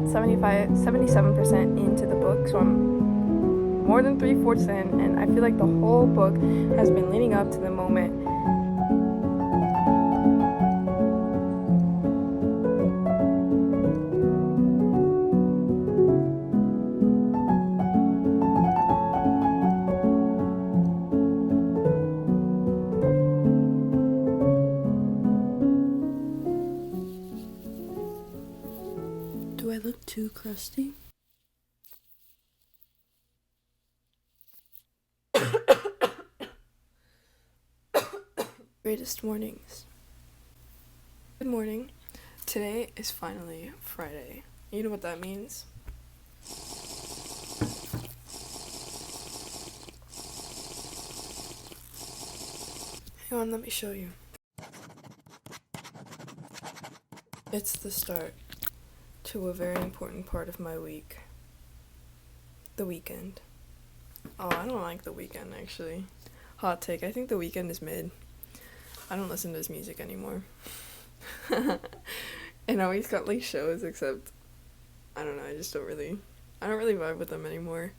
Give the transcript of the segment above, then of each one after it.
77% into the book, so I'm more than 3/4 in, and I feel like the whole book has been leading up to the moment. Do I look too crusty? Greatest mornings. Good morning. Today is finally Friday. You know what that means? Hang on, let me show you. It's the start to a very important part of my week. The weekend. Oh, I don't like the weekend, actually. Hot take, I think the weekend is mid. I don't listen to his music anymore. And now he's got like shows, except I don't know, I don't really vibe with them anymore.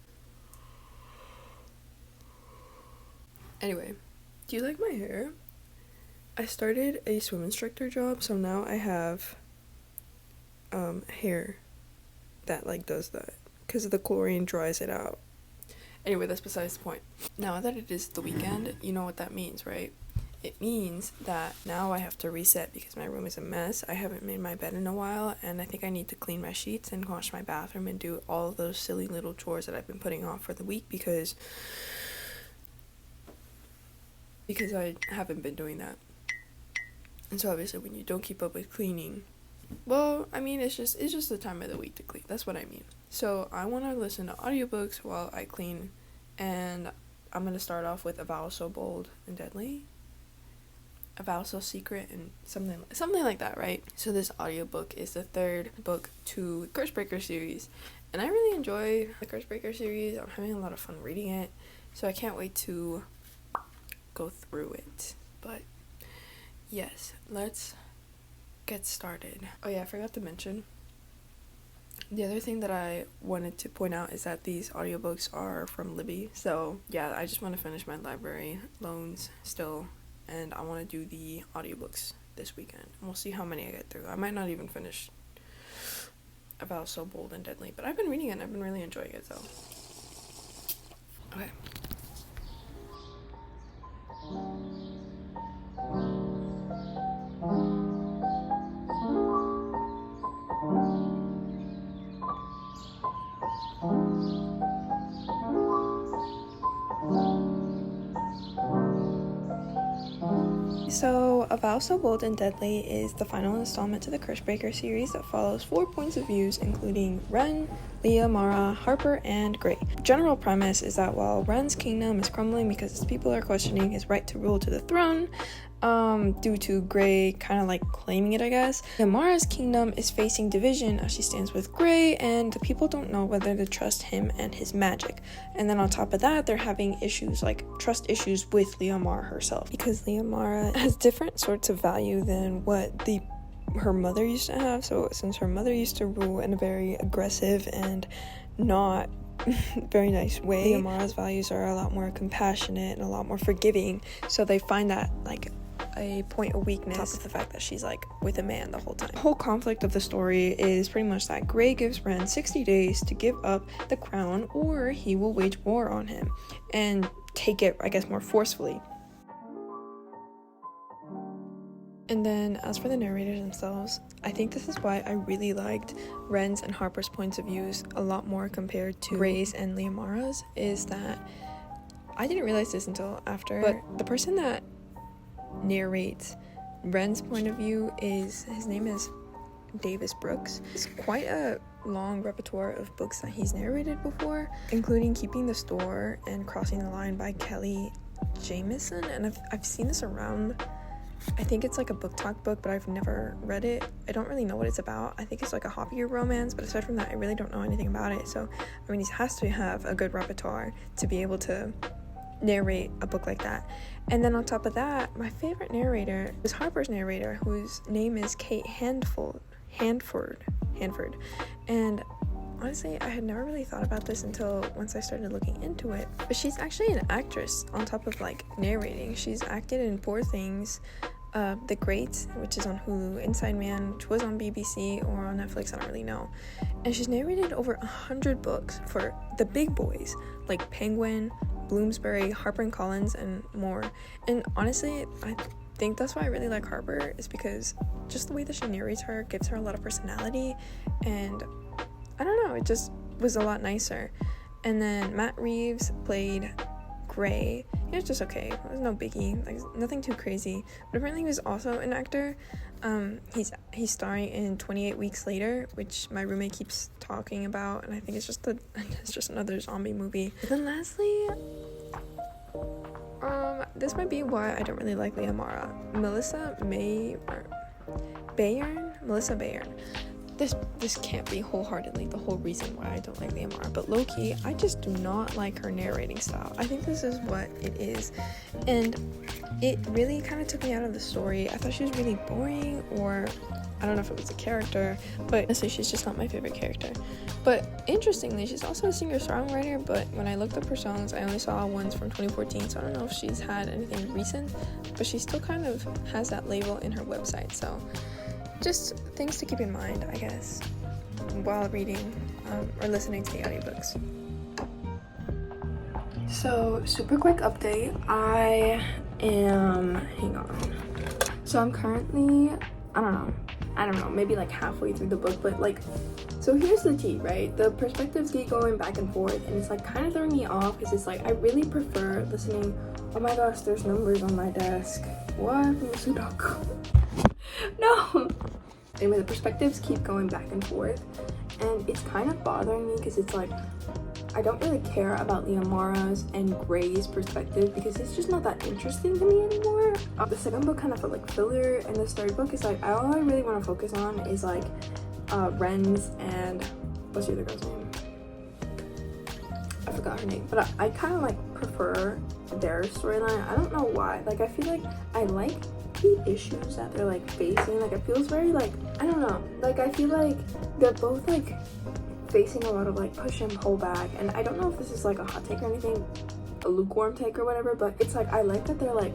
Anyway, do you like my hair? I started a swim instructor job, so now I have hair that like does that because the chlorine dries it out. Anyway, that's besides the point. Now that it is the weekend, you know what that means, right? It means that now I have to reset because my room is a mess. I haven't made my bed in a while, and I think I need to clean my sheets and wash my bathroom and do all of those silly little chores that I've been putting off for the week because I haven't been doing that. And so obviously when you don't keep up with cleaning, well, I mean, it's just the time of the week to clean. That's what I mean. So I want to listen to audiobooks while I clean, and I'm going to start off with A Vow So Bold and Deadly, A Vow So Secret, and something like that, right? So this audiobook is the third book to the Cursebreaker series, and I really enjoy the Cursebreaker series. I'm having a lot of fun reading it, so I can't wait to go through it. But yes, let's get started. Oh yeah, I forgot to mention, the other thing that I wanted to point out is that these audiobooks are from Libby. So yeah, I just want to finish my library loans still, and I want to do the audiobooks this weekend. And we'll see how many I get through. I might not even finish A Vow So Bold and Deadly, but I've been reading it and I've been really enjoying it, so. Okay. So, A Vow So Bold and Deadly is the final installment to the Cursebreaker series that follows 4 points of views, including Ren, Leah, Mara, Harper, and Gray. General premise is that while Ren's kingdom is crumbling because his people are questioning his right to rule to the throne, due to Gray kind of like claiming it, I guess, and Mara's kingdom is facing division as she stands with Gray, and the people don't know whether to trust him and his magic. And then on top of that, they're having issues, like trust issues with Leah Mara herself, because Leah Mara has different sorts of value than what her mother used to have. So since her mother used to rule in a very aggressive and not very nice way, Leah Mara's values are a lot more compassionate and a lot more forgiving, so they find that like a point of weakness, on top of the fact that she's like with a man the whole time. The whole conflict of the story is pretty much that Gray gives Ren 60 days to give up the crown, or he will wage war on him and take it, I guess, more forcefully. And then as for the narrators themselves, I think this is why I really liked Ren's and Harper's points of views a lot more compared to Gray's and Leah Mara's, is that I didn't realize this until after, but the person that narrates Ren's point of view his name is Davis Brooks. It's quite a long repertoire of books that he's narrated before, including Keeping the Store and Crossing the Line by Kelly Jamieson, and I've seen this around. I think it's like a book talk book, but I've never read it. I don't really know what it's about. I think it's like a hobby or romance, but aside from that, I really don't know anything about it. So, I mean, he has to have a good repertoire to be able to narrate a book like that. And then on top of that, my favorite narrator is Harper's narrator, whose name is Kate Handford. Hanford. And honestly, I had never really thought about this until once I started looking into it. But she's actually an actress on top of like narrating. She's acted in Poor Things, The Great, which is on Hulu, Inside Man, which was on BBC or on Netflix, I don't really know. And she's narrated over 100 books for the big boys like Penguin, Bloomsbury, HarperCollins, and more. And honestly, I think that's why I really like Harper, is because just the way that she narrates her gives her a lot of personality, and I don't know, it just was a lot nicer. And then Matt Reeves played Gray. He was just okay. It was no biggie, like nothing too crazy. But apparently he was also an actor. He's starring in 28 Weeks Later, which my roommate keeps talking about, and I think it's just another zombie movie. And then lastly, this might be why I don't really like Leah Mara. Melissa Bayern. This can't be wholeheartedly the whole reason why I don't like Leah Mara, but low-key, I just do not like her narrating style. I think this is what it is, and it really kind of took me out of the story. I thought she was really boring, or I don't know if it was the character, but honestly, she's just not my favorite character. But interestingly, she's also a singer-songwriter, but when I looked up her songs, I only saw ones from 2014, so I don't know if she's had anything recent, but she still kind of has that label in her website, so just things to keep in mind, I guess, while reading or listening to the audiobooks. So, super quick update. So I'm currently, I don't know, maybe like halfway through the book, but like, so here's the tea, right? The perspectives keep going back and forth, and it's like kind of throwing me off, because it's like I really prefer listening. Oh my gosh, there's numbers on my desk. What? From Sudoku. No. Anyway, the perspectives keep going back and forth, and it's kind of bothering me, because it's like I don't really care about Leah Mara's and Gray's perspective, because it's just not that interesting to me anymore. The second book kind of felt like filler, and this third book is like all I really want to focus on is like Ren's and what's the other girl's name? I forgot her name, but I kind of like prefer their storyline. I don't know why. Like, I feel like I like the issues that they're like facing. Like, it feels very like, I don't know, like I feel like they're both like facing a lot of like push and pull back, and I don't know if this is like a hot take or anything, a lukewarm take or whatever, but it's like I like that they're like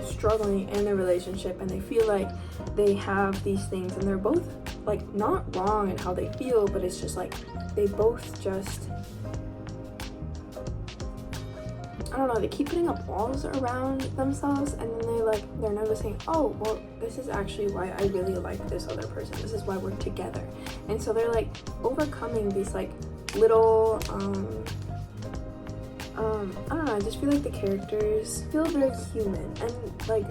struggling in their relationship, and they feel like they have these things, and they're both like not wrong in how they feel, but it's just like they both just, I don't know, they keep putting up walls around themselves, and then they're noticing, oh, well, this is actually why I really like this other person. This is why we're together. And so they're like overcoming these like little, I don't know, I just feel like the characters feel very human, and like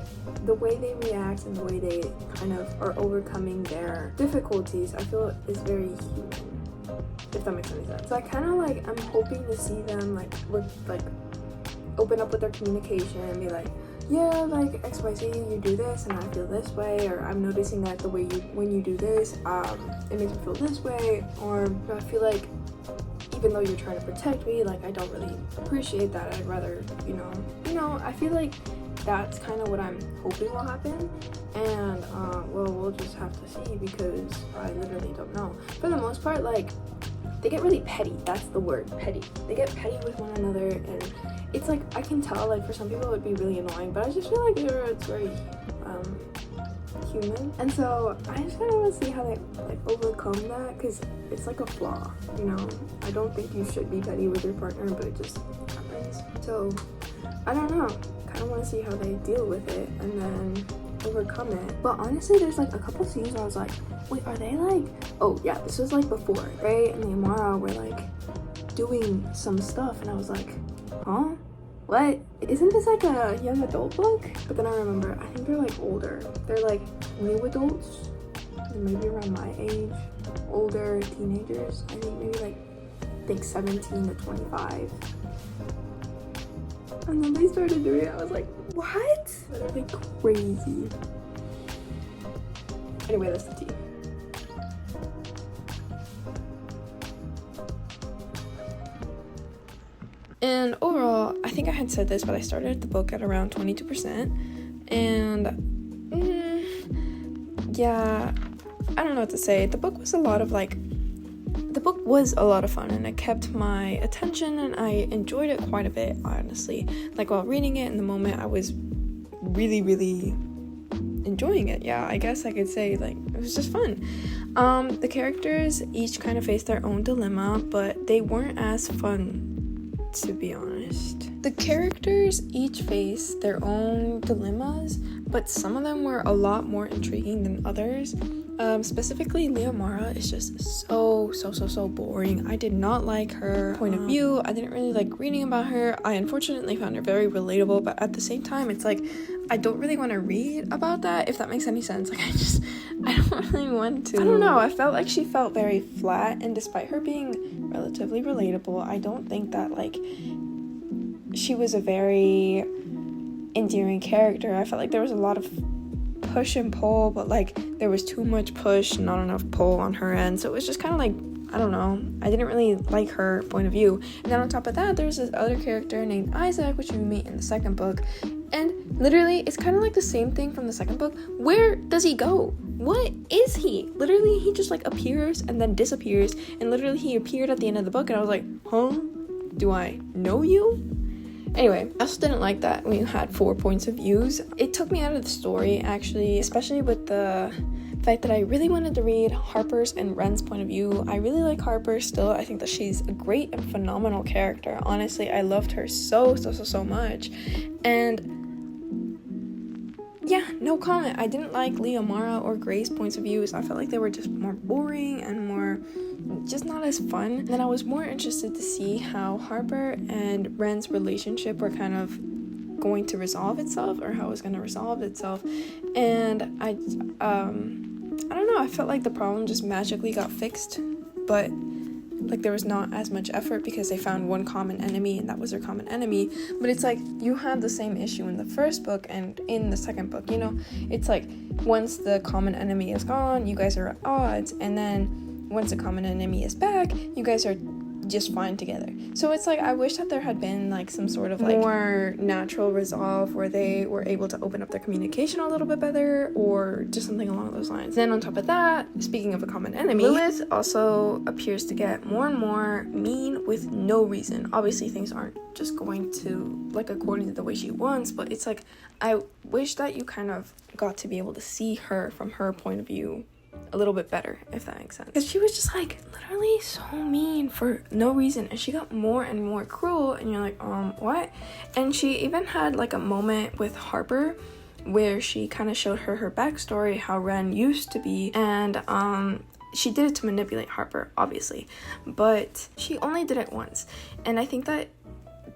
the way they react and the way they kind of are overcoming their difficulties, I feel is very human, if that makes any sense. So I kind of like, I'm hoping to see them like open up with their communication and be like, yeah, like XYZ, you do this and I feel this way, or I'm noticing that the way when you do this, it makes me feel this way, or I feel like even though you're trying to protect me, like I don't really appreciate that. I'd rather, you know, I feel like that's kind of what I'm hoping will happen, and well, we'll just have to see, because I literally don't know. For the most part, like, they get really petty. That's the word, petty. They get petty with one another, and it's like, I can tell, like, for some people it would be really annoying, but I just feel like it's very human. And so I just kind of want to see how they like overcome that, because it's like a flaw, you know. I don't think you should be petty with your partner, but it just happens. So I don't know, kind of want to see how they deal with it and then overcome it. But honestly, there's like a couple scenes where I was like, wait, are they like, oh yeah, this was like before, right? And the Amara were like doing some stuff, and I was like, huh? What? Isn't this like a young adult book? But then I remember, I think they're like older. They're like new adults. They're maybe around my age. Older teenagers. I think maybe like 17 to 25. And then they started doing it. I was like, what? Literally crazy. Anyway, that's the tea. And overall, I think I had said this, but I started the book at around 22%. And yeah, I don't know what to say. The book was a lot of fun, and it kept my attention, and I enjoyed it quite a bit, honestly. Like, while reading it in the moment, I was really, really enjoying it. Yeah, I guess I could say, like, it was just fun. The characters each kind of faced their own dilemma, but they weren't as fun, to be honest. The characters each faced their own dilemmas, but some of them were a lot more intriguing than others. Specifically, Liamara is just so boring. I did not like her point of view. I didn't really like reading about her. I unfortunately found her very relatable, but at the same time, it's like, I don't really want to read about that, if that makes any sense. Like, I don't really want to. I don't know, I felt like she felt very flat, and despite her being relatively relatable, I don't think that, like, she was a very endearing character. I felt like there was a lot of push and pull, but like there was too much push and not enough pull on her end, so it was just kind of like, I don't know, I didn't really like her point of view. And then on top of that, there's this other character named Isaac, which we meet in the second book, and literally it's kind of like the same thing from the second book. Where does he go? What is he? Literally, he just like appears and then disappears, and literally he appeared at the end of the book, and I was like, huh? Do I know you? Anyway, I also didn't like that we had 4 points of views. It took me out of the story, actually, especially with the fact that I really wanted to read Harper's and Wren's point of view. I really like Harper still. I think that she's a great and phenomenal character. Honestly, I loved her so much. And yeah, no comment. I didn't like Liamara or Grace's points of views. I felt like they were just more boring and more just not as fun. And then I was more interested to see how Harper and Wren's relationship were kind of going to resolve itself, or how it was going to resolve itself. And I don't know, I felt like the problem just magically got fixed, but like there was not as much effort because they found one common enemy, and that was their common enemy. But it's like, you had the same issue in the first book and in the second book, you know? It's like, once the common enemy is gone, you guys are at odds, and then once the common enemy is back, you guys are just fine together. So it's like, I wish that there had been like some sort of like more natural resolve where they were able to open up their communication a little bit better, or just something along those lines. Then on top of that, speaking of a common enemy, Lilith also appears to get more and more mean with no reason. Obviously things aren't just going to like according to the way she wants, but it's like, I wish that you kind of got to be able to see her from her point of view a little bit better, if that makes sense. Because she was just like literally so mean for no reason, and she got more and more cruel, and you're like, what? And she even had like a moment with Harper where she kind of showed her backstory, how Wren used to be, and she did it to manipulate Harper, obviously, but she only did it once. And I think that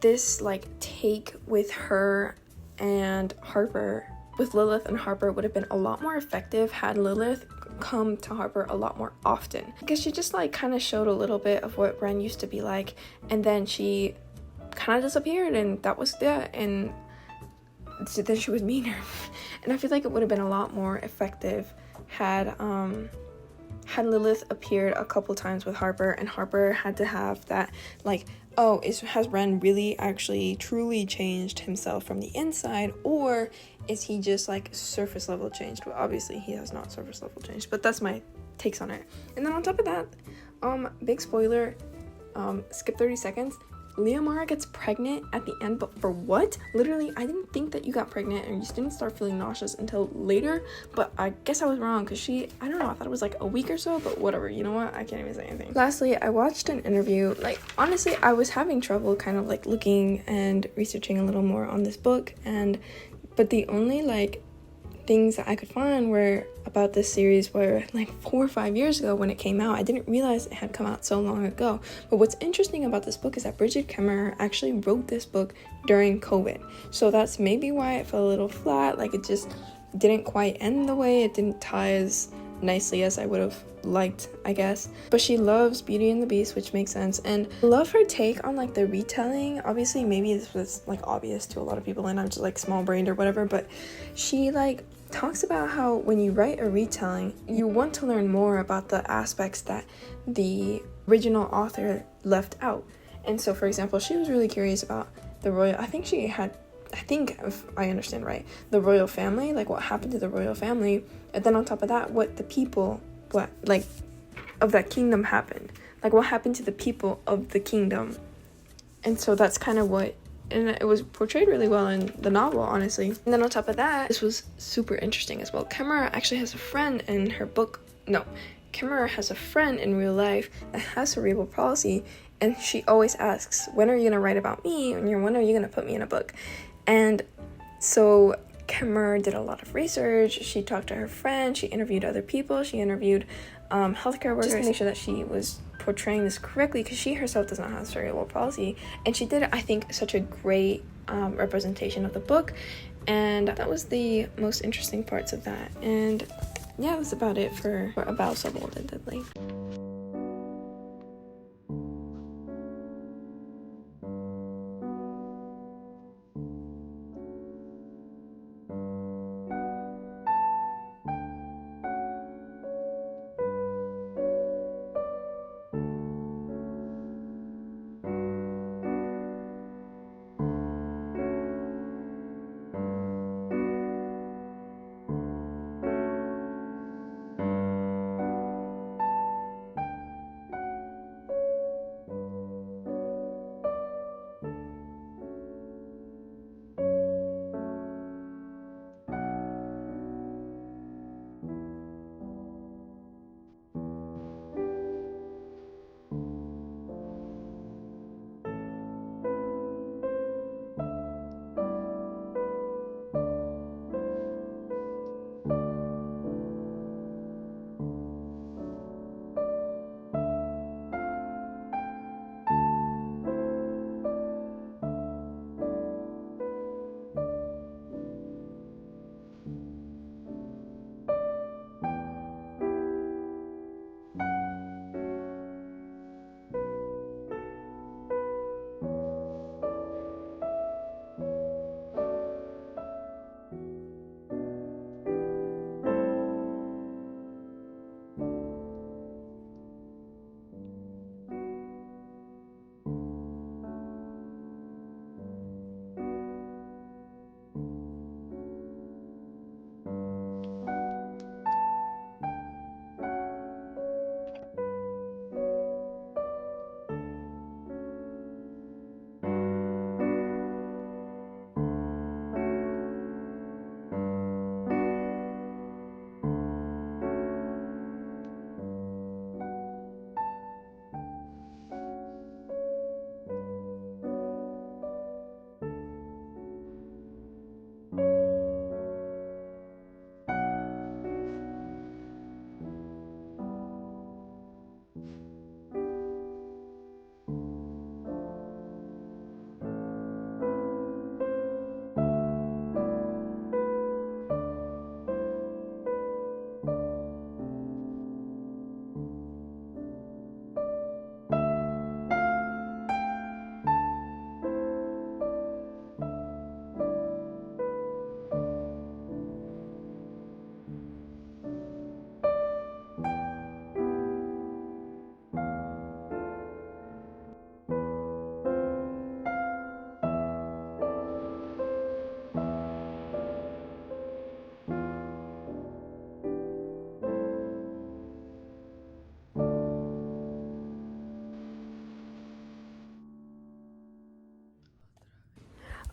this like take with her and Harper, with Lilith and Harper, would have been a lot more effective had Lilith come to Harper a lot more often, because she just like kind of showed a little bit of what Wren used to be like, and then she kind of disappeared, and that was that, and then she was meaner. And I feel like it would have been a lot more effective had Lilith appeared a couple times with Harper, and Harper had to have that like, oh, has Wren really actually truly changed himself from the inside, or is he just like surface level changed? Well, obviously he has not surface level changed, but that's my takes on it. And then on top of that, big spoiler, skip 30 seconds, Liamara gets pregnant at the end, but for what? Literally, I didn't think that you got pregnant and you just didn't start feeling nauseous until later, but I guess I was wrong, because I don't know, I thought it was like a week or so, but whatever, you know what, I can't even say anything. Lastly, I watched an interview. Like, honestly, I was having trouble kind of like looking and researching a little more on this book, but the only like things that I could find were about this series were like 4 or 5 years ago when it came out. I didn't realize it had come out so long ago. But what's interesting about this book is that Brigid Kemerer actually wrote this book during COVID. So that's maybe why it felt a little flat, like it just didn't quite end the way, it didn't tie as nicely as I would have liked, I guess. But she loves Beauty and the Beast, which makes sense, and I love her take on like the retelling. Obviously maybe this was like obvious to a lot of people and I'm just like small brained or whatever, but she like talks about how when you write a retelling, you want to learn more about the aspects that the original author left out. And so, for example, she was really curious about the royal, I think if I understand right, the royal family, like what happened to the royal family, and then on top of that, what the people what, like, of that kingdom happened. Like, what happened to the people of the kingdom. And so that's kind of what, and it was portrayed really well in the novel, honestly. And then on top of that, this was super interesting as well. Kemerer actually has a friend in her book. No, Kemerer has a friend in real life that has cerebral palsy, and she always asks, when are you going to write about me? And when are you going to put me in a book? And so Kemerer did a lot of research. She talked to her friend. She interviewed other people. She interviewed healthcare workers to make sure that she was portraying this correctly, because she herself does not have cerebral palsy. And she did, I think, such a great representation of the book. And that was the most interesting parts of that. And yeah, that was about it for About So Bold and Deadly.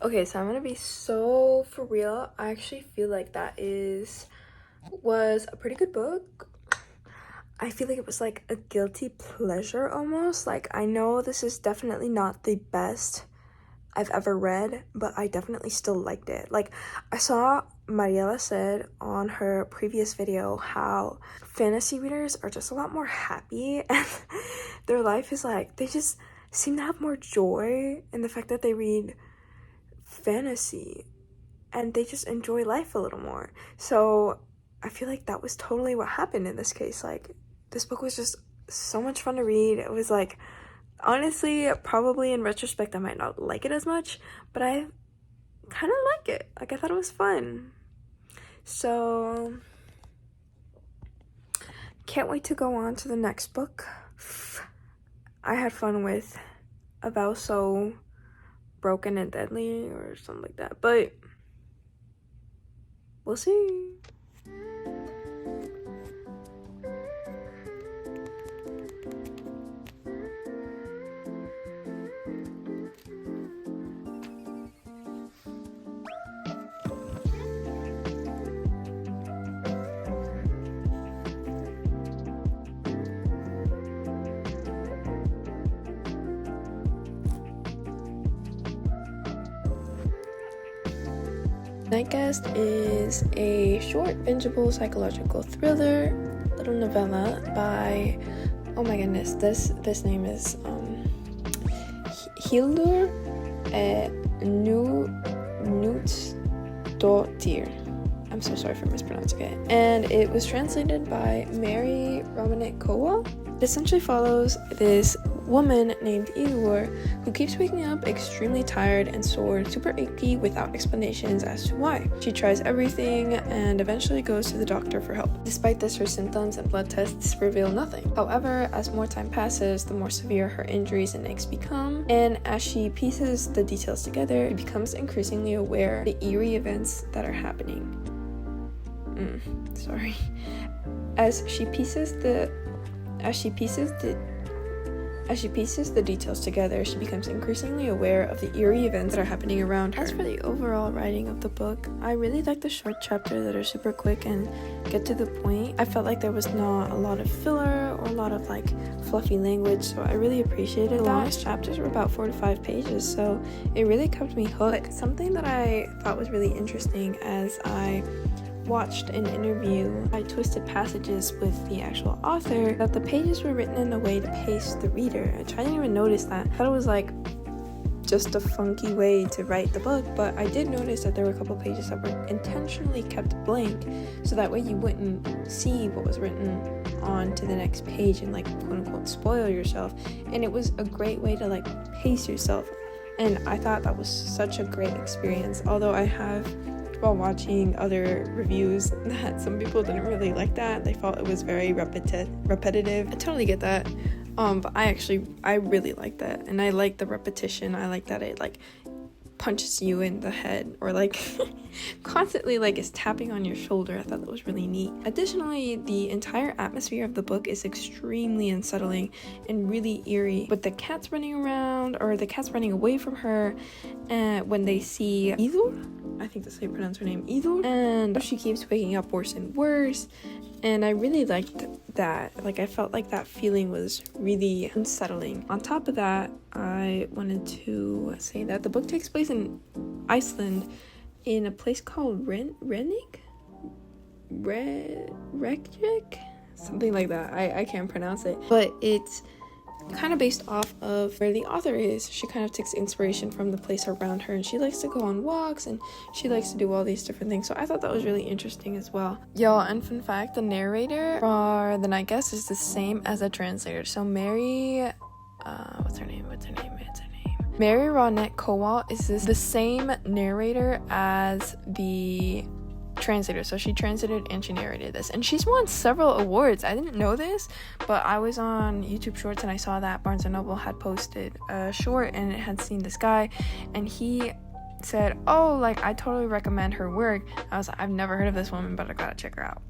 Okay, so I'm gonna be so for real. I actually feel like was a pretty good book. I feel like it was like a guilty pleasure almost. Like, I know this is definitely not the best I've ever read, but I definitely still liked it. Like, I saw Mariela said on her previous video how fantasy readers are just a lot more happy, and their life is like, they just seem to have more joy in the fact that they read fantasy, and they just enjoy life a little more. So I feel like that was totally what happened in this case. Like, this book was just so much fun to read. It was like, honestly, probably in retrospect I might not like it as much, but I kind of like it. Like, I thought it was fun. So can't wait to go on to the next book. I had fun with About So Broken and Deadly or something like that, but we'll see. Night Guest is a short, bingeable psychological thriller, little novella by, oh my goodness, this name is Hildur Knùtsdóttir. I'm so sorry for mispronouncing it. And it was translated by Mary Romanek-Kowa. It essentially follows this woman named Hildur who keeps waking up extremely tired and sore, super achy, without explanations as to why. She tries everything and eventually goes to the doctor for help. Despite this, her symptoms and blood tests reveal nothing. However, as more time passes, the more severe her injuries and aches become, and as she pieces the details together, she becomes increasingly aware of the eerie events that are happening. As she pieces the details together, she becomes increasingly aware of the eerie events that are happening around her. As for the overall writing of the book, I really like the short chapters that are super quick and get to the point. I felt like there was not a lot of filler or a lot of like fluffy language, so I really appreciated that. The longest chapters were about 4 to 5 pages, so it really kept me hooked. Something that I thought was really interesting as I watched an interview by Twisted Passages with the actual author, that the pages were written in a way to pace the reader. I didn't even notice that. I thought it was like just a funky way to write the book, but I did notice that there were a couple pages that were intentionally kept blank so that way you wouldn't see what was written on to the next page and like quote unquote spoil yourself. And it was a great way to like pace yourself, and I thought that was such a great experience. Although I have, while watching other reviews, that some people didn't really like that. They felt it was very repetitive. I totally get that. But I really like that. And I like the repetition. I like that it like punches you in the head or like constantly like is tapping on your shoulder. I thought that was really neat. Additionally, the entire atmosphere of the book is extremely unsettling and really eerie, with the cats running around, or the cats running away from her, and when they see Hildur, I think that's how you pronounce her name, Hildur, and she keeps waking up worse and worse. And I really liked that. Like, I felt like that feeling was really unsettling. On top of that, I wanted to say that the book takes place in Iceland, in a place called Reykjavik? Something like that. I can't pronounce it. But it's kind of based off of where the author is. She kind of takes inspiration from the place around her, and she likes to go on walks, and she likes to do all these different things. So I thought that was really interesting as well. Y'all, and fun fact, the narrator for The Night Guest is the same as the translator. So Mary, what's her name? Mary Romanek-Kowa is the same narrator as the translator. So she translated and she narrated this, and she's won several awards. I didn't know this, but I was on YouTube Shorts and I saw that Barnes & Noble had posted a short and it had seen this guy, and he said, oh, like, I totally recommend her work. I was like, I've never heard of this woman, but I gotta check her out.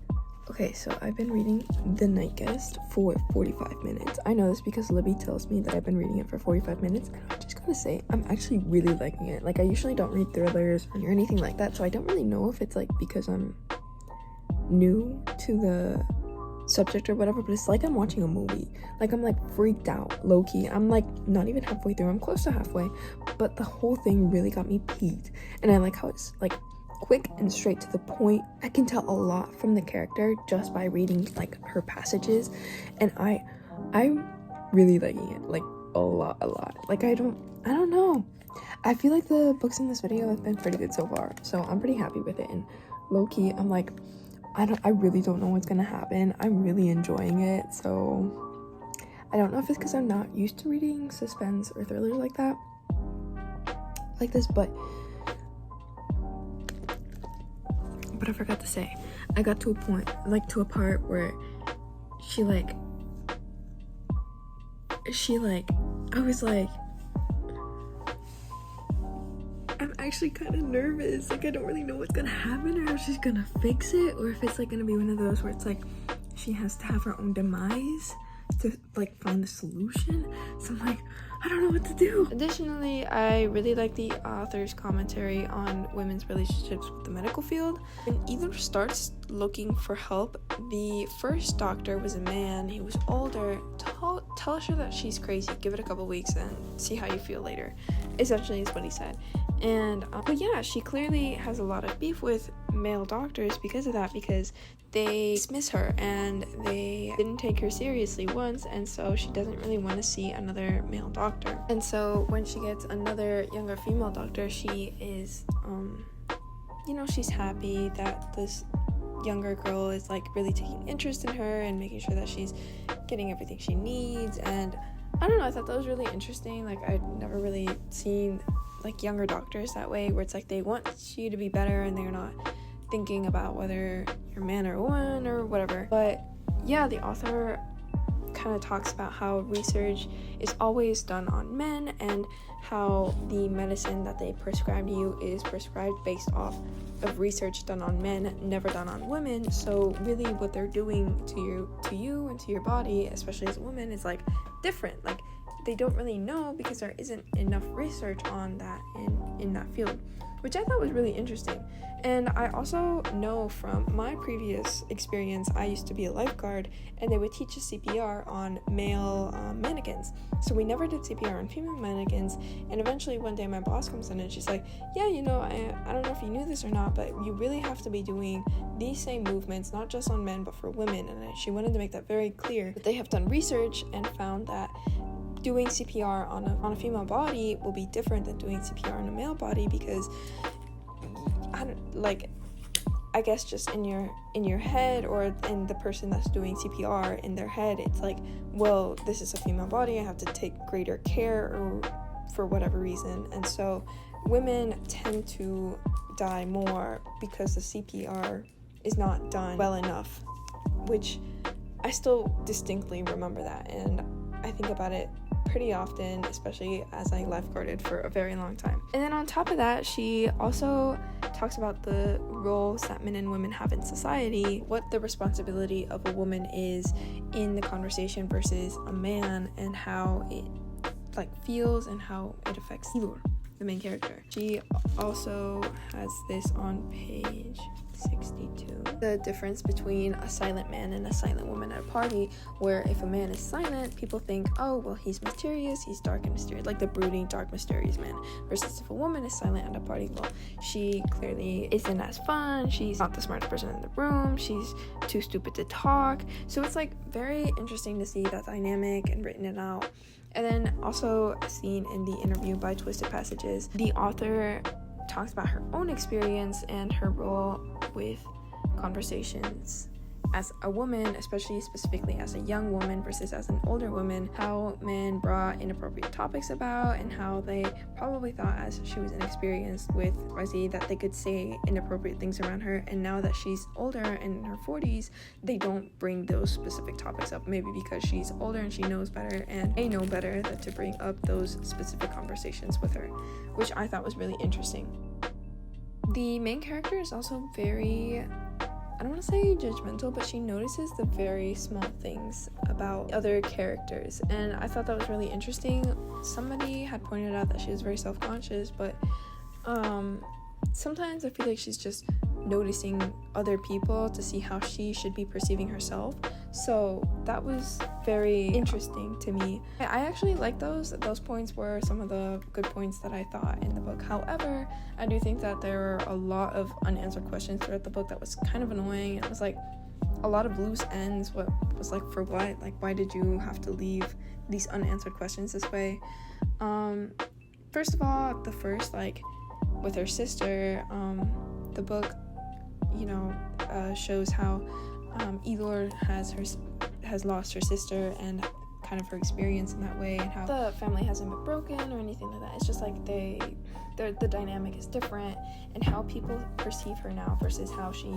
Okay, so I've been reading The Night Guest for 45 minutes. I know this because Libby tells me that I've been reading it for 45 minutes, and I'm just gonna say, I'm actually really liking it. Like, I usually don't read thrillers or anything like that, so I don't really know if it's, like, because I'm new to the subject or whatever, but it's like I'm watching a movie. Like, I'm, like, freaked out, low-key. I'm, like, not even halfway through. I'm close to halfway, but the whole thing really got me peaked, and I like how it's, like, quick and straight to the point. I can tell a lot from the character just by reading like her passages, and I'm really liking it, like a lot. Like I don't know, I feel like the books in this video have been pretty good so far, so I'm pretty happy with it. And low-key, I'm like, I really don't know what's gonna happen. I'm really enjoying it, so I don't know if it's because I'm not used to reading suspense or thrillers like that, like this, but I forgot to say, I got to a point, like to a part where she like, I was like, I'm actually kind of nervous. Like, I don't really know what's gonna happen, or if she's gonna fix it, or if it's like gonna be one of those where it's like she has to have her own demise to like find the solution. So I'm like, I don't know what to do. Additionally, I really like the author's commentary on women's relationships with the medical field. When Hildur starts looking for help, the first doctor was a man. He was older, tell her that she's crazy, give it a couple weeks and see how you feel later, essentially is what he said. And but yeah, she clearly has a lot of beef with male doctors because of that, because they dismiss her and they didn't take her seriously once, and so she doesn't really want to see another male doctor. And so when she gets another younger female doctor, she is she's happy that this younger girl is like really taking interest in her and making sure that she's getting everything she needs. And I don't know, I thought that was really interesting. Like, I'd never really seen like younger doctors that way, where it's like they want you to be better and they're not thinking about whether you're a man or a woman or whatever. But yeah, the author kind of talks about how research is always done on men, and how the medicine that they prescribe to you is prescribed based off of research done on men, never done on women. So really what they're doing to you and to your body, especially as a woman, is like different. Like, they don't really know because there isn't enough research on that in that field, which I thought was really interesting. And I also know from my previous experience, I used to be a lifeguard, and they would teach us CPR on male mannequins. So we never did CPR on female mannequins. And eventually one day my boss comes in and she's like, yeah, I don't know if you knew this or not, but you really have to be doing these same movements, not just on men, but for women. And she wanted to make that very clear. But they have done research and found that doing CPR on a female body will be different than doing CPR on a male body, because I guess just in your head, or in the person that's doing CPR in their head, it's like, well, this is a female body, I have to take greater care, or for whatever reason. And so women tend to die more because the CPR is not done well enough, which I still distinctly remember that, and I think about it pretty often, especially as I lifeguarded for a very long time. And then on top of that, she also talks about the roles that men and women have in society, what the responsibility of a woman is in the conversation versus a man, and how it feels and how it affects Hildur, the main character. She also has this on page 62. The difference between a silent man and a silent woman at a party, where if a man is silent, people think, oh, well, he's mysterious, he's dark and mysterious, like the brooding, dark, mysterious man. Versus if a woman is silent at a party, well, she clearly isn't as fun, she's not the smartest person in the room, she's too stupid to talk. So it's like very interesting to see that dynamic and written it out. And then also seen in the interview by Twisted Passages, the author talks about her own experience and her role with conversations as a woman, specifically as a young woman versus as an older woman, how men brought inappropriate topics about, and how they probably thought, as she was inexperienced with Resi, that they could say inappropriate things around her. And now that she's older and in her 40s, they don't bring those specific topics up, maybe because she's older and she knows better, and they know better than to bring up those specific conversations with her, which I thought was really interesting. The main character is also very, I don't want to say judgmental, but she notices the very small things about other characters, and I thought that was really interesting. Somebody had pointed out that she was very self-conscious, but sometimes I feel like she's just noticing other people to see how she should be perceiving herself. So that was very interesting to me. I actually like those points were some of the good points that I thought in the book. However, I do think that there were a lot of unanswered questions throughout the book that was kind of annoying. It was like a lot of loose ends. What was like, for what? Like, why did you have to leave these unanswered questions this way? First of all, the first, with her sister, the book, shows how Hildur has lost her sister, and kind of her experience in that way, and how the family hasn't been broken or anything like that. It's just like the dynamic is different, and how people perceive her now versus how she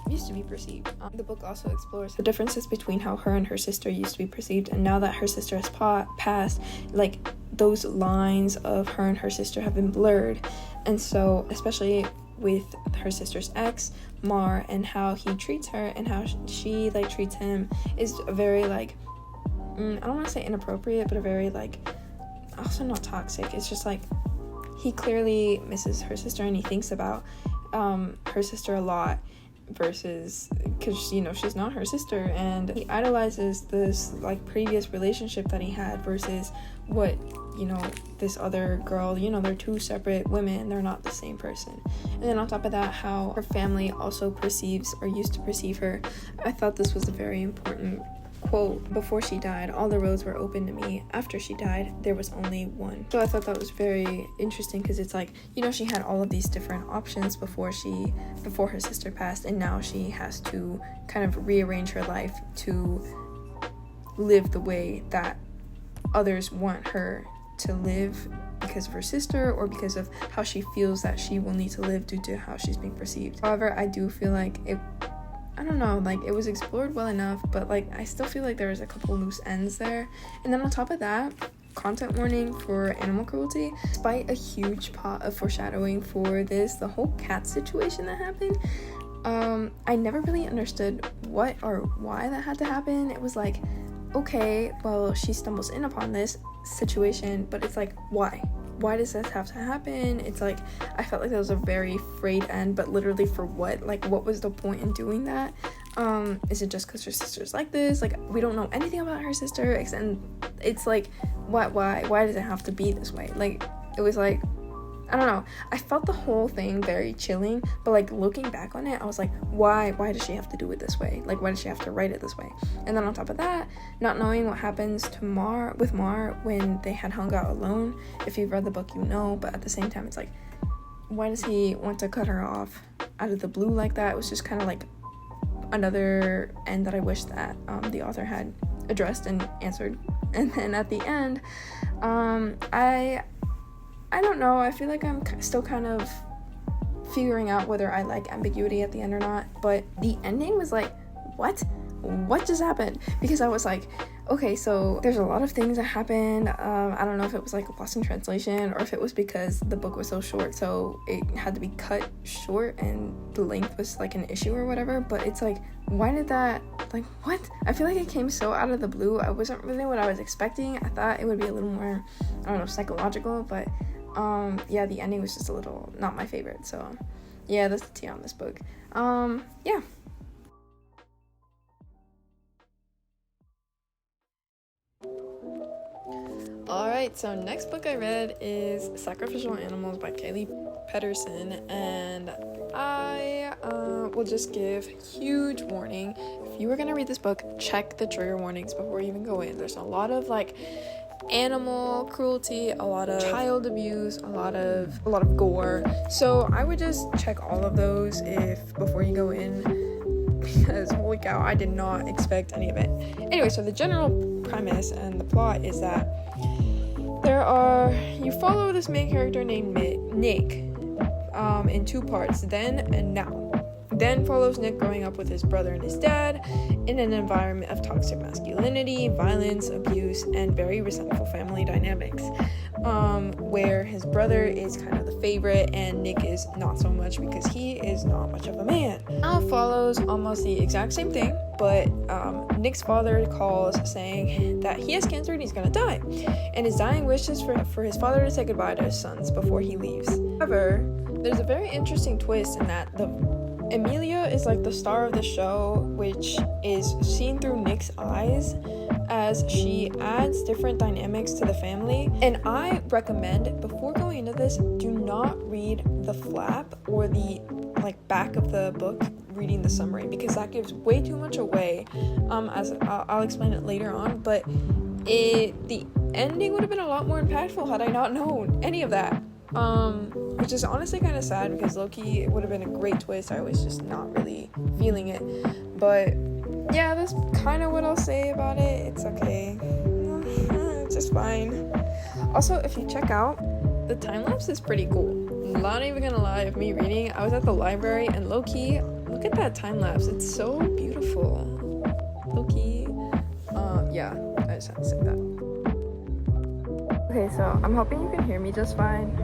used to be perceived. The book also explores the differences between how her and her sister used to be perceived, and now that her sister has passed, those lines of her and her sister have been blurred. And so, especially with her sister's ex, Mar, and how he treats her and how she treats him, is a very I don't want to say inappropriate, but a very also not toxic. It's just he clearly misses her sister, and he thinks about her sister a lot, versus, because you know she's not her sister, and he idolizes this like previous relationship that he had versus what, you know, this other girl, you know, they're two separate women, they're not the same person. And then on top of that, how her family also perceives or used to perceive her. I thought this was a very important quote. Before she died, all the roads were open to me. After she died, there was only one. So I thought that was very interesting, because it's like, you know, she had all of these different options before her sister passed, and now she has to kind of rearrange her life to live the way that others want her to live because of her sister, or because of how she feels that she will need to live due to how she's being perceived. However, I do feel like I don't know, like, it was explored well enough, but like I still feel like there was a couple loose ends there. And then on top of that, content warning for animal cruelty. Despite a huge pot of foreshadowing for the whole cat situation that happened, I never really understood what or why that had to happen. It was like, okay, well, she stumbles in upon this situation, but it's like, why does this have to happen? It's like, I felt like that was a very frayed end, but literally for what? Like, what was the point in doing that? Is it just because her sister's like this? Like, we don't know anything about her sister, and it's like, why does it have to be this way? Like, it was like, I don't know, I felt the whole thing very chilling, but like looking back on it, I was like, why does she have to do it this way? Like, why does she have to write it this way? And then on top of that, not knowing what happens to Mar when they had hung out alone. If you've read the book, you know, but at the same time, it's like, why does he want to cut her off out of the blue like that? It was just kind of like another end that I wish that the author had addressed and answered. And then at the end, I don't know, I feel like I'm still kind of figuring out whether I like ambiguity at the end or not, but the ending was like, what just happened? Because I was like, okay, so there's a lot of things that happened. I don't know if it was like lost in translation, or if it was because the book was so short, so it had to be cut short and the length was like an issue or whatever. But it's like, why did that, like, what? I feel like it came so out of the blue. I wasn't really what I was expecting. I thought it would be a little more, I don't know, psychological, but yeah, the ending was just a little not my favorite. So yeah, that's the tea on this book. Yeah. Alright, so next book I read is Sacrificial Animals by Kailee Pedersen, and I will just give huge warning. If you were gonna read this book, check the trigger warnings before you even go in. There's a lot of like animal cruelty, a lot of child abuse, a lot of gore. So I would just check all of those before you go in, because holy cow, I did not expect any of it. Anyway, so the general premise and the plot is that you follow this main character named Nick in two parts, then and now. Then follows Nick growing up with his brother and his dad in an environment of toxic masculinity, violence, abuse, and very resentful family dynamics, where his brother is kind of the favorite and Nick is not so much because he is not much of a man. Now follows almost the exact same thing, but Nick's father calls saying that he has cancer and he's gonna die, and his dying wish is for his father to say goodbye to his sons before he leaves. However, there's a very interesting twist in that Amelia is like the star of the show, which is seen through Nick's eyes as she adds different dynamics to the family. And I recommend, before going into this, do not read the flap or the like back of the book reading the summary, because that gives way too much away, as I'll explain it later on. But the ending would have been a lot more impactful had I not known any of that. Which is honestly kind of sad, because low-key it would have been a great twist. I was just not really feeling it. But yeah, that's kind of what I'll say about it. It's okay. It's just fine. Also, if you check out, the time-lapse is pretty cool. Not even gonna lie, of me reading, I was at the library, and low-key, look at that time-lapse. It's so beautiful. Low-key. Yeah, I just had to say that. Okay, so I'm hoping you can hear me just fine.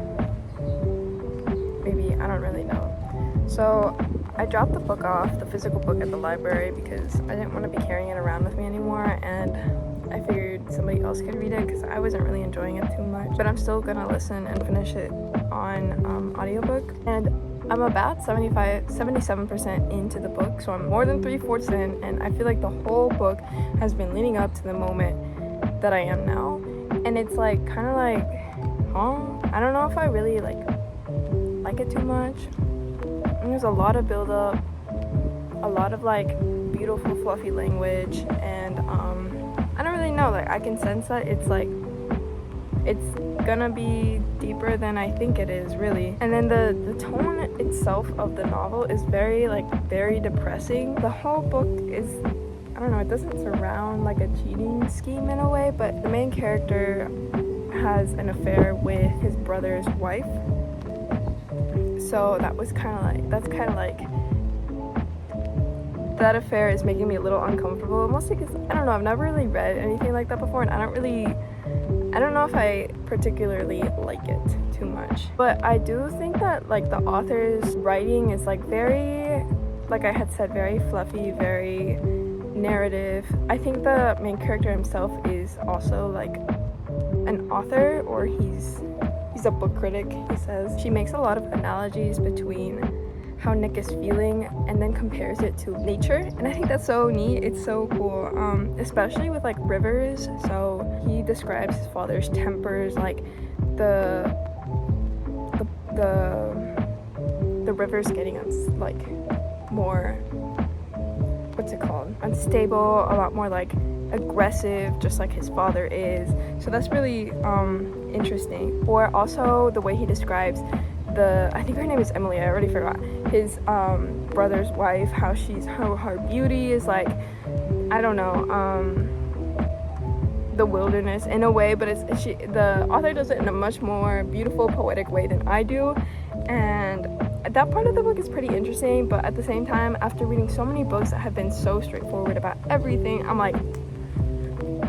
Maybe, I don't really know. So I dropped the book off, the physical book, at the library because I didn't want to be carrying it around with me anymore, and I figured somebody else could read it because I wasn't really enjoying it too much. But I'm still gonna listen and finish it on audiobook. And I'm about 77% into the book, so I'm more than 3/4 in, and I feel like the whole book has been leading up to the moment that I am now. And it's like kind of like, I don't know if I really like it too much. And there's a lot of build up, a lot of like beautiful fluffy language, and I don't really know, like I can sense that it's gonna be deeper than I think it is, really. And then the tone itself of the novel is very depressing. The whole book is, I don't know, it doesn't surround like a cheating scheme in a way, but the main character has an affair with his brother's wife. So that affair is making me a little uncomfortable, mostly because, I don't know, I've never really read anything like that before, and I don't know if I particularly like it too much. But I do think that like the author's writing is like very, like I had said, very fluffy, very narrative. I think the main character himself is also like an author, or he's a book critic, he says. She makes a lot of analogies between how Nick is feeling and then compares it to nature, and I think that's so neat. It's so cool, especially with like rivers. So he describes his father's tempers, like the rivers getting like more, what's it called, unstable, a lot more like aggressive, just like his father is. So that's really interesting. Or also the way he describes I think her name is Emily, I already forgot, his brother's wife, how her beauty is like, I don't know, the wilderness in a way, but the author does it in a much more beautiful, poetic way than I do, and that part of the book is pretty interesting. But at the same time, after reading so many books that have been so straightforward about everything, I'm like,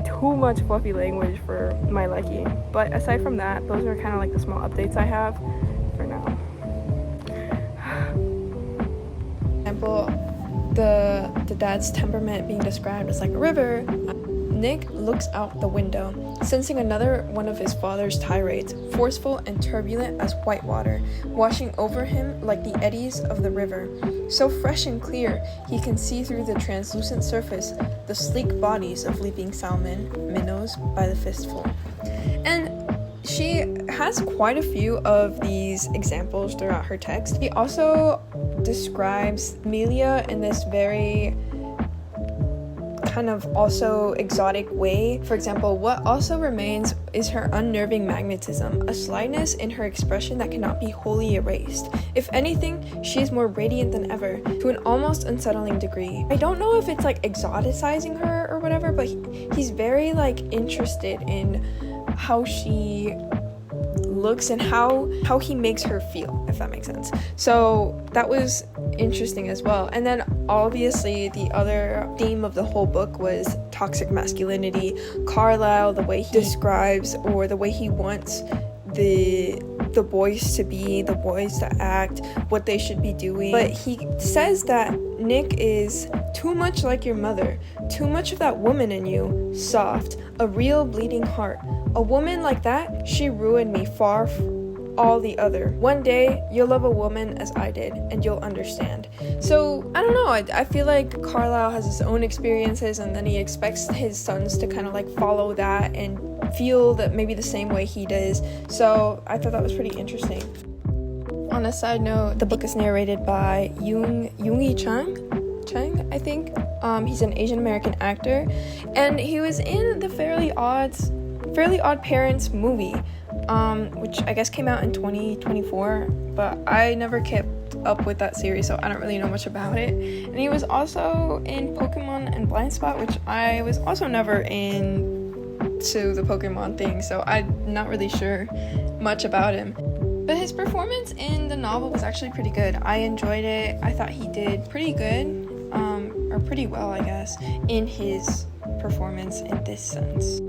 too much fluffy language for my liking. But aside from that, those are kind of like the small updates I have for now. For example, the dad's temperament being described as like a river. Nick looks out the window, sensing another one of his father's tirades, forceful and turbulent as white water, washing over him like the eddies of the river. So fresh and clear, he can see through the translucent surface the sleek bodies of leaping salmon, minnows by the fistful. And she has quite a few of these examples throughout her text. She also describes Melia in this very kind of also exotic way. For example, what also remains is her unnerving magnetism, a slyness in her expression that cannot be wholly erased. If anything, she is more radiant than ever, to an almost unsettling degree. I don't know if it's like exoticizing her or whatever, but he's very like interested in how she looks and how he makes her feel, if that makes sense. So that was interesting as well. And then obviously the other theme of the whole book was toxic masculinity. Carlisle, the way he describes, or the way he wants the boys to be, the boys to act, what they should be doing. But he says that Nick is too much like your mother, too much of that woman in you, soft, a real bleeding heart. A woman like that, she ruined me far all the other. One day, you'll love a woman as I did, and you'll understand. So, I don't know, I feel like Carlisle has his own experiences, and then he expects his sons to kind of like follow that and feel that maybe the same way he does. So, I thought that was pretty interesting. On a side note, the book is narrated by Yoongi Chang, I think. He's an Asian American actor, and he was in the Fairly Odd Parents movie, which I guess came out in 2024, but I never kept up with that series, so I don't really know much about it. And he was also in Pokemon and Blind Spot, which I was also never into the Pokemon thing, so I'm not really sure much about him. But his performance in the novel was actually pretty good. I enjoyed it. I thought he did pretty good, or pretty well, I guess, in his performance in this sense.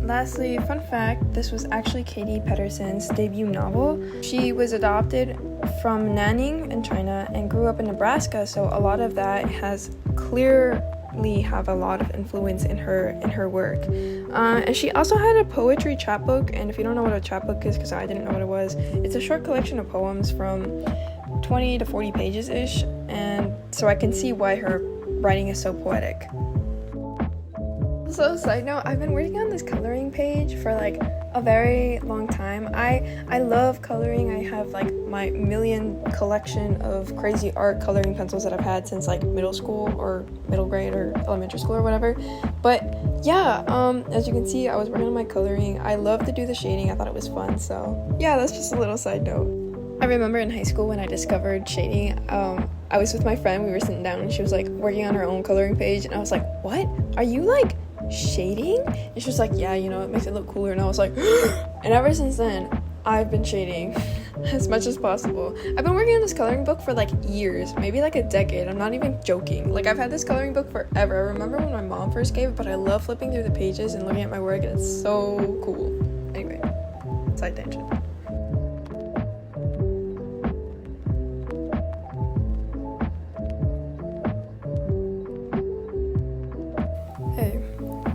Lastly, fun fact, this was actually Katie Pedersen's debut novel. She was adopted from Nanning in China and grew up in Nebraska, so a lot of that has clear definitely have a lot of influence in her work. And she also had a poetry chapbook, and if you don't know what a chapbook is, because I didn't know what it was, it's a short collection of poems from 20 to 40 pages ish, and so I can see why her writing is so poetic. So, side note, I've been working on this coloring page for like a very long time. I love coloring. I have like my million collection of crazy art coloring pencils that I've had since like middle school or middle grade or elementary school or whatever. But yeah, as you can see, I was working on my coloring. I love to do the shading. I thought it was fun. So yeah, that's just a little side note. I remember in high school when I discovered shading, I was with my friend. We were sitting down and she was like working on her own coloring page, and I was like, what? Are you like shading? And she was like, yeah, you know, it makes it look cooler. And I was like, and ever since then I've been shading as much as possible. I've been working on this coloring book for like years, maybe like a decade. I'm not even joking. Like, I've had this coloring book forever. I remember when my mom first gave it, but I love flipping through the pages and looking at my work, and it's so cool. Anyway, side tangent.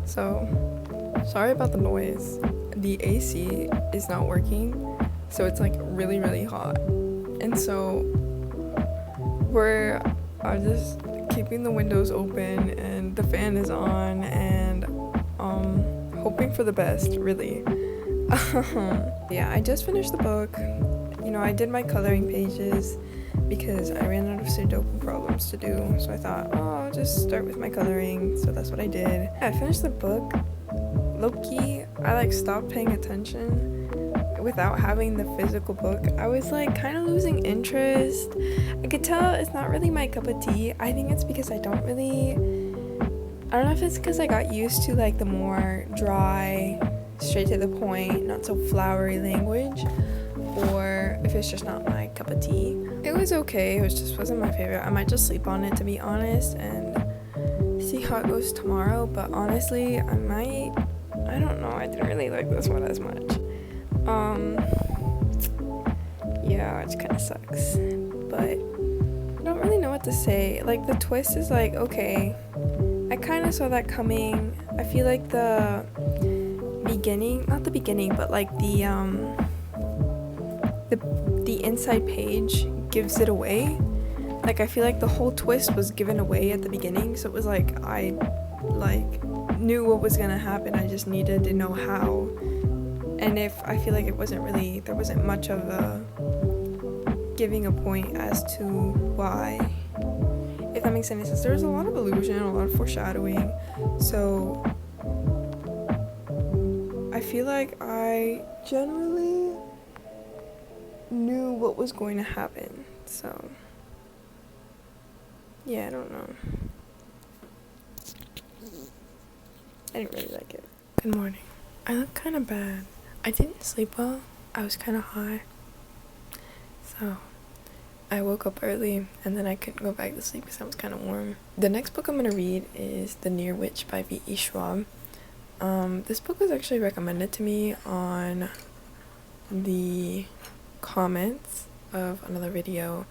So, sorry about the noise. The AC is not working, so it's like really, really hot. And so I'm just keeping the windows open and the fan is on, and hoping for the best, really. Yeah, I just finished the book. You know, I did my coloring pages because I ran out of Sudoku problems to do, so I thought, I'll just start with my coloring, so that's what I did. I finished the book. Low-key, I like stopped paying attention without having the physical book. I was like kind of losing interest. I could tell it's not really my cup of tea. I think it's because I don't know if it's because I got used to like the more dry, straight to the point, not so flowery language, or if it's just not my cup of tea. It was okay, it just wasn't my favorite. I might just sleep on it, to be honest, and see how it goes tomorrow. But honestly, I don't know, I didn't really like this one as much. Yeah, it kind of sucks, but I don't really know what to say. Like, the twist is like, okay, I kind of saw that coming. I feel like the beginning, not the beginning, but like the inside page gives it away. Like, I feel like the whole twist was given away at the beginning, so it was like I like knew what was gonna happen. I just needed to know how. And I feel like there wasn't much of a giving a point as to why, if that makes any sense. There was a lot of illusion, a lot of foreshadowing, so I feel like I generally knew what was going to happen. So yeah, I don't know. I didn't really like it. Good morning. I look kind of bad. I didn't sleep well. I was kind of high. So I woke up early and then I couldn't go back to sleep because I was kind of warm. The next book I'm going to read is The Near Witch by V.E. Schwab. This book was actually recommended to me on the comments of another video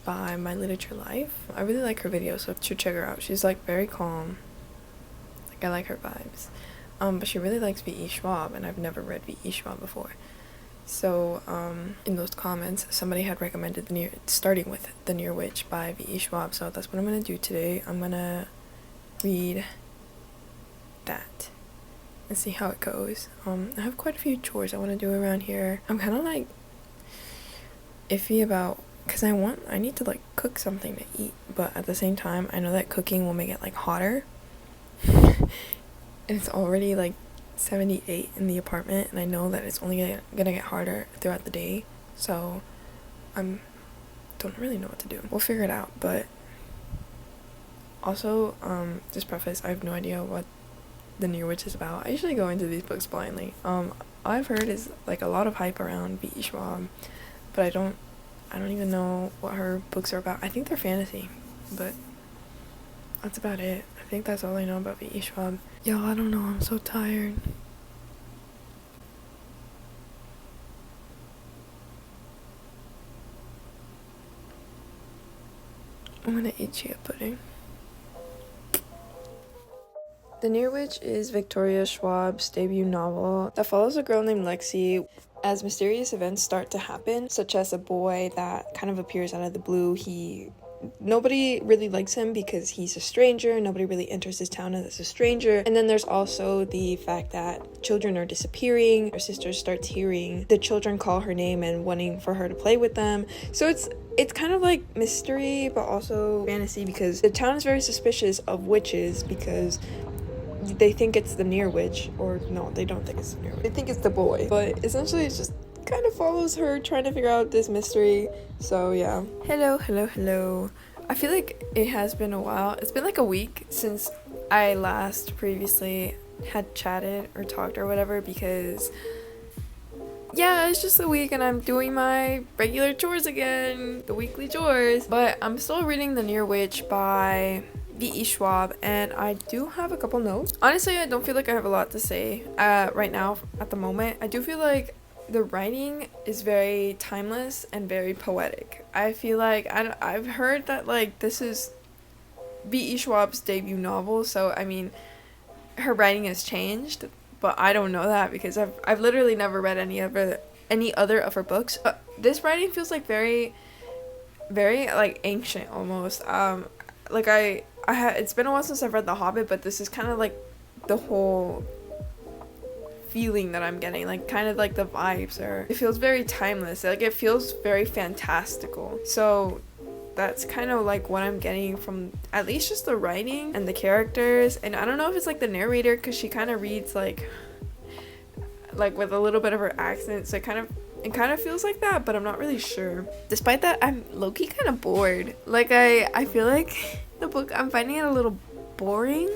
by My Literature Life. I really like her videos, so you should check her out. She's like very calm. Like, I like her vibes. But she really likes V.E. Schwab, and I've never read V.E. Schwab before. So, in those comments, somebody had recommended starting with The Near Witch by V.E. Schwab, so that's what I'm gonna do today. I'm gonna read that and see how it goes. I have quite a few chores I want to do around here. I'm kind of like iffy about, because I need to like cook something to eat, but at the same time I know that cooking will make it like hotter. And it's already like 78 in the apartment, and I know that it's only gonna get harder throughout the day, so don't really know what to do. We'll figure it out. But also, just preface, I have no idea what The Near Witch is about. I usually go into these books blindly. All I've heard is like a lot of hype around V.E. Schwab, but I don't even know what her books are about. I think they're fantasy, but that's about it. I think that's all I know about V.E. Schwab. Y'all, I don't know, I'm so tired. I'm gonna eat chia pudding. The Near Witch is Victoria Schwab's debut novel that follows a girl named Lexi as mysterious events start to happen, such as a boy that kind of appears out of the blue. Nobody really likes him because he's a stranger. Nobody really enters his town as a stranger. And then there's also the fact that children are disappearing. Her sister starts hearing the children call her name and wanting for her to play with them. So it's kind of like mystery, but also fantasy, because the town is very suspicious of witches because they think it's the Near Witch, or no, they don't think it's the Near Witch. They think it's the boy, but essentially it's just kind of follows her trying to figure out this mystery. So yeah. Hello. I feel like it has been a while. It's been like a week since I last previously had chatted or talked or whatever, because yeah, it's just a week and I'm doing my regular chores again, the weekly chores. But I'm still reading The Near Witch by V.E. Schwab, and I do have a couple notes. Honestly, I don't feel like I have a lot to say right now at the moment. I do feel like the writing is very timeless and very poetic. I feel like I've heard that like this is V.E. Schwab's debut novel, so I mean her writing has changed, but I don't know that because I've literally never read any other of her books. But this writing feels like very like ancient almost. Like it's been a while since I've read The Hobbit, but this is kind of like the whole feeling that I'm getting, like kind of like the vibes it feels very timeless, like it feels very fantastical. So that's kind of like what I'm getting from at least just the writing and the characters. And I don't know if it's like the narrator, because she kind of reads like with a little bit of her accent, so it kind of feels like that, but I'm not really sure. Despite that, I'm low-key kind of bored. Like I feel like the book, I'm finding it a little boring.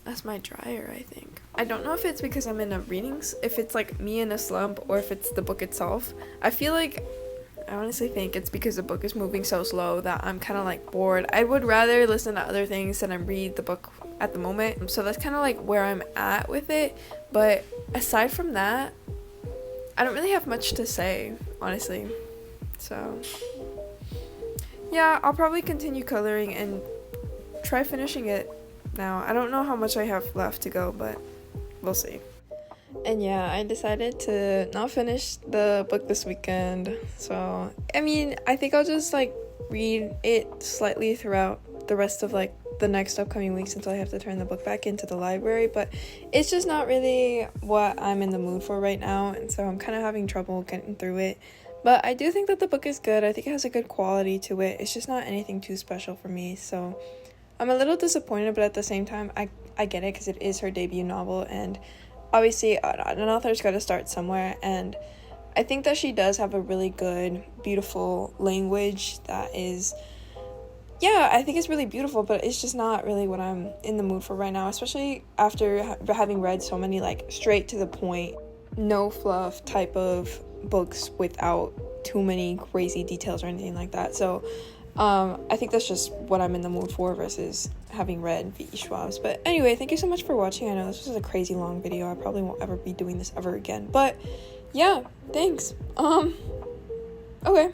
That's my dryer, I think. I don't know if it's because I'm in if it's like me in a slump, or if it's the book itself. I honestly think it's because the book is moving so slow that I'm kind of like bored. I would rather listen to other things than I read the book at the moment. So that's kind of like where I'm at with it. But aside from that, I don't really have much to say, honestly. So yeah, I'll probably continue coloring and try finishing it now. I don't know how much I have left to go, but we'll see. And yeah, I decided to not finish the book this weekend. So, I mean, I think I'll just like read it slightly throughout the rest of like the next upcoming weeks until I have to turn the book back into the library. But it's just not really what I'm in the mood for right now. And so I'm kind of having trouble getting through it. But I do think that the book is good. I think it has a good quality to it. It's just not anything too special for me. So I'm a little disappointed, but at the same time, I get it because it is her debut novel, and obviously an author's got to start somewhere, and I think that she does have a really good, beautiful language that is, yeah, I think it's really beautiful, but it's just not really what I'm in the mood for right now, especially after having read so many like straight to the point, no fluff type of books without too many crazy details or anything like that. So I think that's just what I'm in the mood for versus having read V.E. Schwab's. But anyway, thank you so much for watching. I know this was a crazy long video. I probably won't ever be doing this ever again. But yeah, thanks. Okay.